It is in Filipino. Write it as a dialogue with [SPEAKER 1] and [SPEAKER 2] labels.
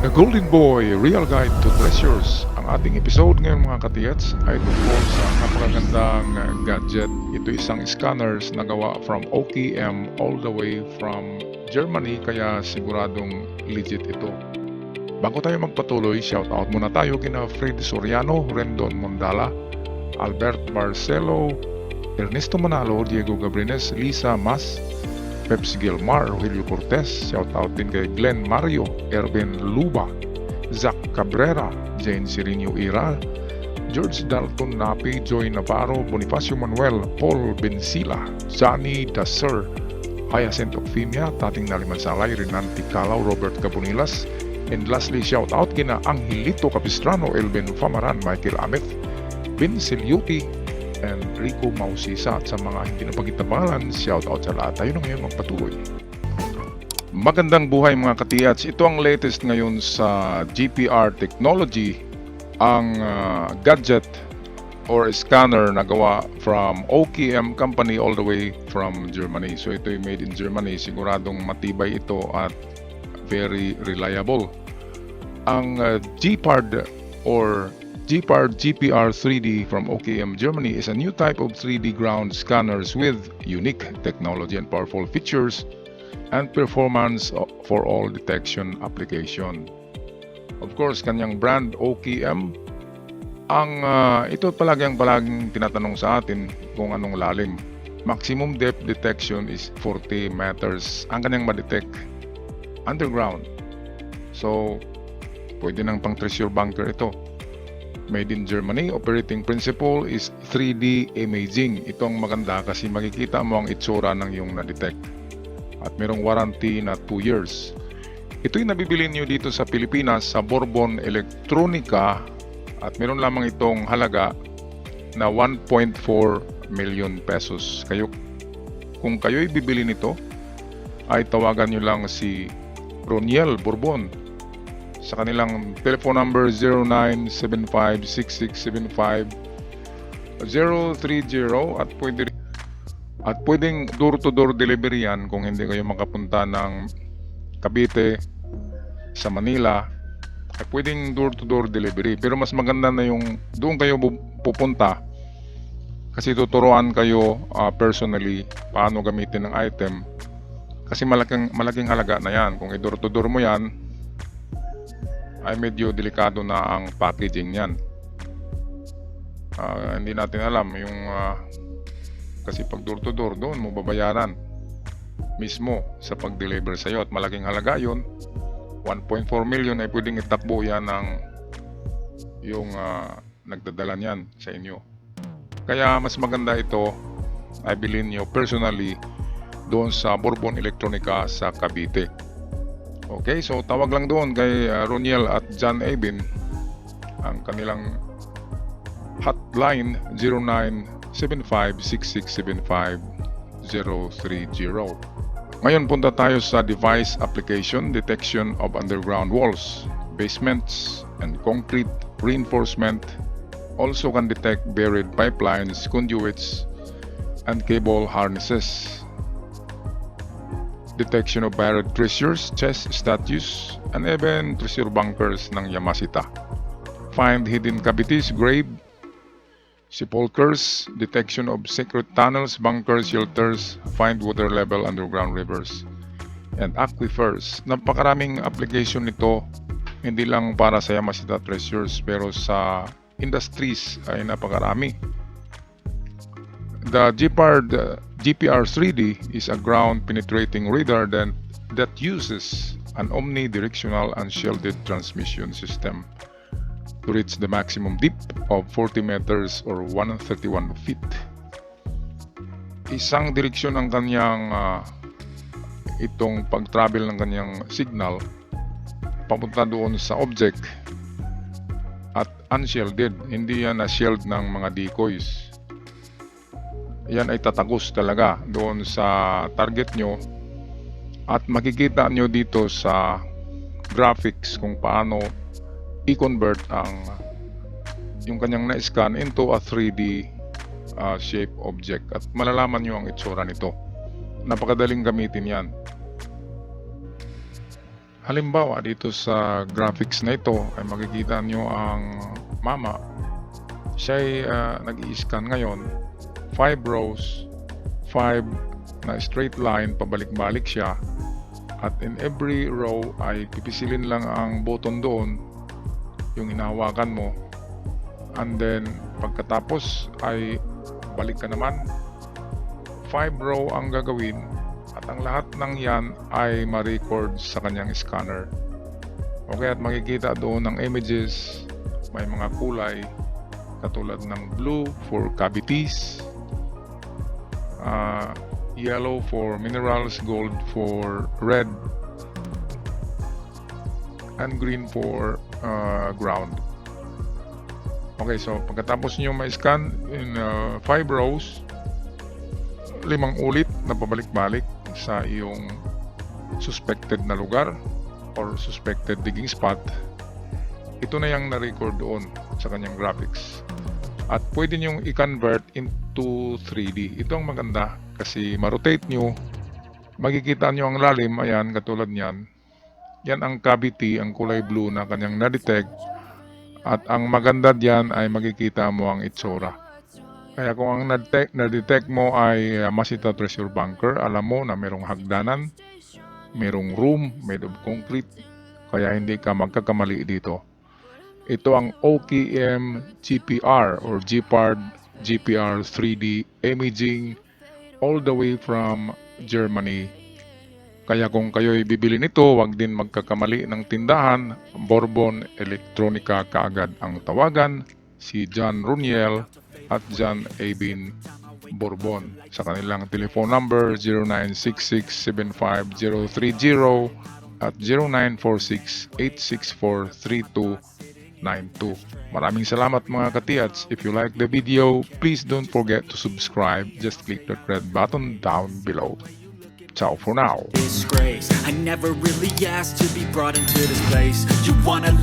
[SPEAKER 1] The Golden Boy, Real Guide to Treasures. Ang ating episode ngayon mga katiyats ay tungkol sa napakagandang gadget. Ito isang scanners na gawa from OKM all the way from Germany, kaya siguradong legit ito. Bago tayo magpatuloy, shoutout muna tayo kina Fred Soriano, Rendon Mondala, Albert Barcelo, Ernesto Manalo, Diego Gabrines, Lisa Mas, Peps Gilmar, Rogelio Cortez, shoutout din kay Glenn Mario, Erwin Luba, Zach Cabrera, Jane Sirinio Iral, George Dalton Napi, Joy Navarro, Bonifacio Manuel, Paul Benzila, Johnny Dasser, Hyacinth Ocfimia, Tating Nalimansalay, Renan Ticalaw, Robert Caponilas, and lastly shoutout kina Angelito Capistrano, Elvin Famaran, Michael Ameth, Vince Liuti, and Rico Mausisa. At sa mga hindi napagitabangan, shoutout sa lahat. Tayo na ngayon magpatuloy. Magandang buhay mga katiyats. Ito ang latest ngayon sa GPR technology, ang gadget or scanner na gawa from OKM company all the way from Germany. So ito ay made in Germany. Siguradong matibay ito at very reliable. Ang GPARD or GPARD GPR 3D from OKM Germany is a new type of 3D ground scanners with unique technology and powerful features and performance for all detection application. Of course, kanyang brand OKM, ito palaging tinatanong sa atin kung anong lalim. Maximum depth detection is 40 meters ang kanyang ma-detect underground. So, pwede nang pang treasure bunker ito. Made in Germany, operating principle is 3D imaging. Ito ang maganda kasi makikita mo ang itsura ng iyong na-detect. At merong warranty na 2 years. Ito'y nabibili nyo dito sa Pilipinas sa Bourbon Electronica at meron lamang itong halaga na 1.4 million pesos. Kung kayo'y bibili nito, ay tawagan nyo lang si Roniel Bourbon sa kanilang telephone number 0975-6675-030 at pwedeng door-to-door delivery yan kung hindi kayo makapunta ng Cavite sa Manila, ay pwedeng door-to-door delivery. Pero mas maganda na yung doon kayo pupunta kasi tuturuan kayo personally paano gamitin ng item kasi malaking halaga na yan. Kung i-door-to-door mo yan, ay medyo delikado na ang packaging niyan. Hindi natin alam yung kasi pag door to door doon mo babayaran mismo sa pag-deliver sa iyo at malaking halaga yun. 1.4 million ay pwedeng itakbo yan ng yung nagdadala niyan sa inyo. Kaya mas maganda ito ay bilhin nyo personally doon sa Bourbon Electronica sa Cavite. Okay, so tawag lang doon kay Roniel at John Abin. Ang kanilang hotline 0975-6675-030. Ngayon punta tayo sa device application, detection of underground walls, basements, and concrete reinforcement. Also can detect buried pipelines, conduits, and cable harnesses. Detection of buried treasures, chest statues, and even treasure bunkers ng Yamashita. Find hidden cavities, grave, sepulchres, detection of secret tunnels, bunkers, shelters, find water level underground rivers, and aquifers. Napakaraming application nito, hindi lang para sa Yamashita treasures, pero sa industries ay napakarami. The GPR 3D is a ground-penetrating radar that uses an omnidirectional and shielded transmission system to reach the maximum depth of 40 meters or 131 feet. Isang direksyon ang kanyang itong pag-travel ng kanyang signal papunta doon sa object at unshielded. Hindi yan na-shield ng mga decoys. Yan ay tatagos talaga doon sa target nyo at makikita nyo dito sa graphics kung paano i-convert yung kanyang na-scan into a 3D shape object at malalaman nyo ang itsura nito. Napakadaling gamitin yan. Halimbawa, dito sa graphics na ito ay makikita nyo ang mama. Siya ay nag-i-scan ngayon. 5 rows, 5 na straight line, pabalik-balik siya. At in every row ay pipisilin lang ang button doon, yung hinahawakan mo. And then, pagkatapos ay balik ka naman. 5 row ang gagawin. At ang lahat ng yan ay ma-record sa kanyang scanner. Okay, at makikita doon ng images, may mga kulay katulad ng blue for cavities, yellow for minerals, gold for red, and green for ground. Okay, so pagkatapos nyo ma-scan in 5 rows, 5 ulit na pabalik-balik sa iyong suspected na lugar or suspected digging spot, ito na yung na-record doon sa kanyang graphics. At pwede nyong i-convert into 3D. Ito ang maganda kasi ma-rotate nyo, makikita nyo ang lalim, ayan, katulad nyan. Yan ang cavity, ang kulay blue na kanyang na-detect. At ang maganda diyan ay makikita mo ang itsura. Kaya kung ang na-detect mo ay Masita Treasure Bunker, alam mo na merong hagdanan, merong room made of concrete, kaya hindi ka magkakamali dito. Ito ang OKM GPR or GPARD GPR 3D imaging all the way from Germany. Kaya kung kayo'y bibili nito, wag din magkakamali ng tindahan. Bourbon Electronica kaagad ang tawagan, si John Runiel at John Abin Bourbon sa kanilang telephone number 0966-75030 at 0946-864-3292. Maraming salamat mga katiyats. If you like the video, please don't forget to subscribe. Just click that red button down below. Ciao for now.
[SPEAKER 2] Disgrace. I never really asked to be brought into this place. You wanna